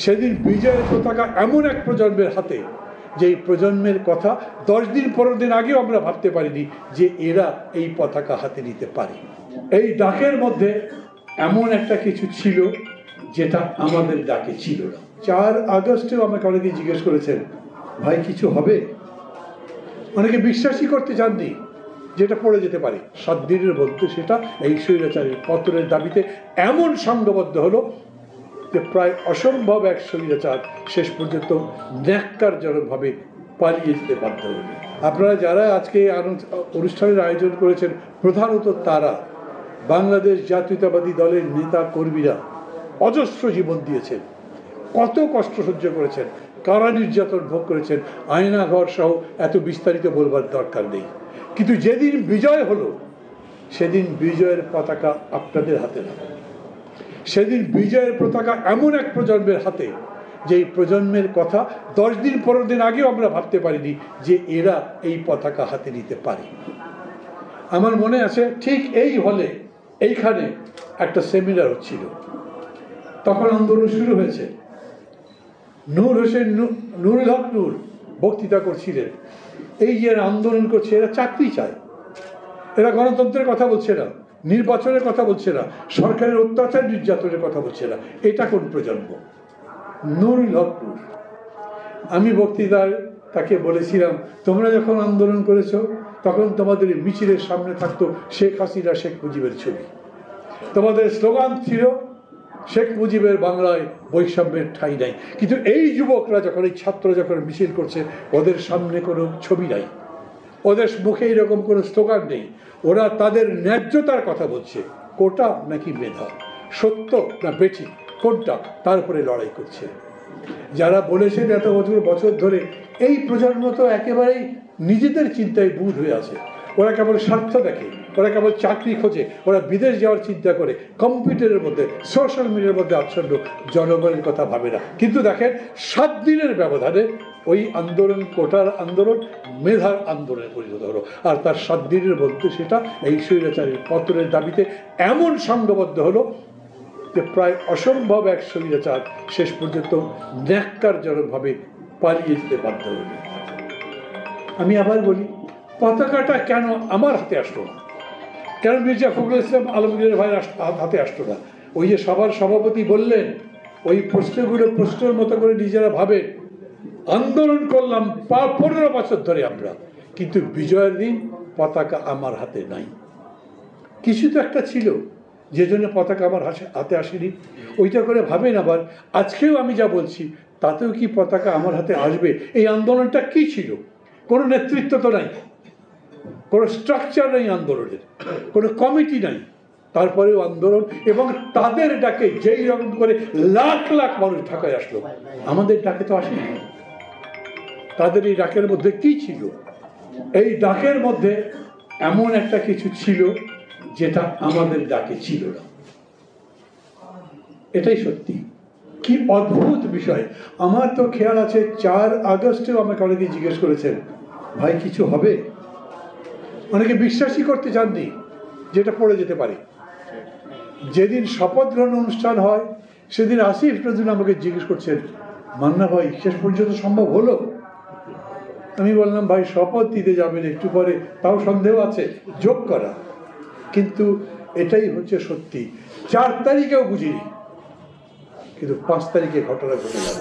সেদিন বিজয়ের পতাকা এমন এক প্রজন্মের হাতে, যেই প্রজন্মের কথা 10 দিন 15 দিন আগেও আমরা ভাবতে পারিনি যে এরা এই পতাকা হাতে নিতে পারে। এই ডাকের মধ্যে এমন একটা কিছু ছিল যেটা আমাদের ডাকে ছিল না। 4 আগস্টেও আমাকে অনেকে জিজ্ঞেস করেছেন, ভাই কিছু হবে? অনেকে বিশ্বাসই করতে চাননি যেটা পড়ে যেতে পারে। 7 দিনের মধ্যে সেটা এই স্বৈরাচারের পতনের দাবিতে এমন সংঘবদ্ধ হলো যে প্রায় অসম্ভব এক স্বৈরাচার শেষ পর্যন্ত ন্যাক্কারজনকভাবে পালিয়ে যেতে বাধ্য হল। আপনারা যারা আজকে অনুষ্ঠানের আয়োজন করেছেন, প্রধানত তারা বাংলাদেশ জাতীয়তাবাদী দলের নেতা কর্মীরা অজস্র জীবন দিয়েছেন, কত কষ্ট সহ্য করেছেন, কারা নির্যাতন ভোগ করেছেন, আয়নাঘর সহ এত বিস্তারিত বলবার দরকার নেই। কিন্তু যেদিন বিজয় হলো সেদিন বিজয়ের পতাকা আপনাদের হাতে না। সেদিন বিজয়ের পতাকা এমন এক প্রজন্মের হাতে, যেই প্রজন্মের কথা 10 দিন 15 দিন আগেও আমরা ভাবতে পারিনি যে এরা এই পতাকা হাতে নিতে পারে। আমার মনে আছে ঠিক এই হলে এইখানে একটা সেমিনার হচ্ছিল, তখন আন্দোলন শুরু হয়েছে। নুরুল হক নূর বক্তৃতা করছিলেন, এই যে আন্দোলন করছে এরা চাকরি চায়, এরা গণতন্ত্রের কথা বলছে না, নির্বাচনের কথা বলছে না, সরকারের অত্যাচার নির্যাতনের কথা বলছে না। এটা কোন প্রজন্ম? নুরুল হক নূর। আমি বক্তৃতায় তাকে বলেছিলাম, তোমরা যখন আন্দোলন করেছো তখন তোমাদের মিছিলের সামনে থাকতো শেখ হাসিনা শেখ মুজিবের ছবি, তোমাদের স্লোগান ছিল শেখ মুজিবের বাংলায় বৈষম্যের ঠাঁই নাই। কিন্তু এই যুবকরা যখন, এই ছাত্র যখন মিছিল করছে, ওদের সামনে কোনো ছবি নাই, ওদের মুখে এরকম কোনো স্লোগান নেই। ওরা তাদের ন্যায্যতার কথা বলছে, কোটা নাকি মেধা, সত্য না বেঠিক, কোনটা, তার উপরে লড়াই করছে। যারা বলেছেন এত বছর ধরে, এই প্রজন্ম তো একেবারেই নিজেদের চিন্তায় বুঁদ হয়ে আছে। ওরা কেবল স্বার্থ দেখে, ওরা কেবল চাকরি খোঁজে, ওরা বিদেশ যাওয়ার চিন্তা করে, কম্পিউটারের মধ্যে সোশ্যাল মিডিয়ার মধ্যে আচ্ছন্ন, জনগণের কথা ভাবে না। কিন্তু দেখেন 7 দিনের ব্যবধানে ওই আন্দোলন, কোটার আন্দোলন মেধার আন্দোলনে পরিণত হলো। আর তার 7 দিনের মধ্যে সেটা এই স্বৈরাচারের পতনের দাবিতে এমন সংঘবদ্ধ হলো যে প্রায় অসম্ভব এক স্বৈরাচার শেষ পর্যন্ত ন্যাক্কারজনকভাবে পালিয়ে যেতে বাধ্য হল। আমি আবার বলি, পতাকাটা কেন আমার হাতে আসলো না? কেন মির্জা ফখরুল ইসলাম আলমগীরের ভাইয়ের হাতে আসলো না? ওই যে সবার সভাপতি বললেন, ওই প্রশ্নগুলো প্রশ্নের মতো করে নিজেরা ভাবেন। আন্দোলন করলাম 15 বছর ধরে আমরা, কিন্তু বিজয়ের দিন পতাকা আমার হাতে নাই। কিছু তো একটা ছিল যে জন্য পতাকা আমার হাতে আসেনি। ওইটা করে ভাবেন। আবার আজকেও আমি যা বলছি তাতেও কি পতাকা আমার হাতে আসবে? এই আন্দোলনটা কি ছিল? কোনো নেতৃত্ব তো নাই, কোনো স্ট্রাকচার নেই আন্দোলনের, কোনো কমিটি নাই। তারপরেও আন্দোলন, এবং তাদের ডাকে যেই রকম করে লাখ লাখ মানুষ ঢাকায় আসলো, আমাদের ডাকে তো আসেনি। তাদের এই ডাকের মধ্যে কি ছিল? এই ডাকের মধ্যে এমন একটা কিছু ছিল যেটা আমাদের ডাকে ছিল না। এটাই সত্যি। কি অদ্ভুত বিষয়। আমার তো খেয়াল আছে 4 আগস্টেও আমাকে অনেকে জিজ্ঞেস করেছেন, ভাই কিছু হবে? অনেকে বিশ্বাসই করতে চাননি যেটা পড়ে যেতে পারে। যেদিন শপথ গ্রহণ অনুষ্ঠান হয় সেদিন আসিফ নজরুল আমাকে জিজ্ঞেস করছেন, মান্না ভাই শেষ পর্যন্ত সম্ভব হলো? আমি বললাম, ভাই শপথ দিতে যাবেন একটু পরে, তাও সন্দেহ আছে, যোগ করা। কিন্তু এটাই হচ্ছে সত্যি। 4 তারিখেও বুঝিনি, কিন্তু 5 তারিখে ঘটনা ঘটে গেল।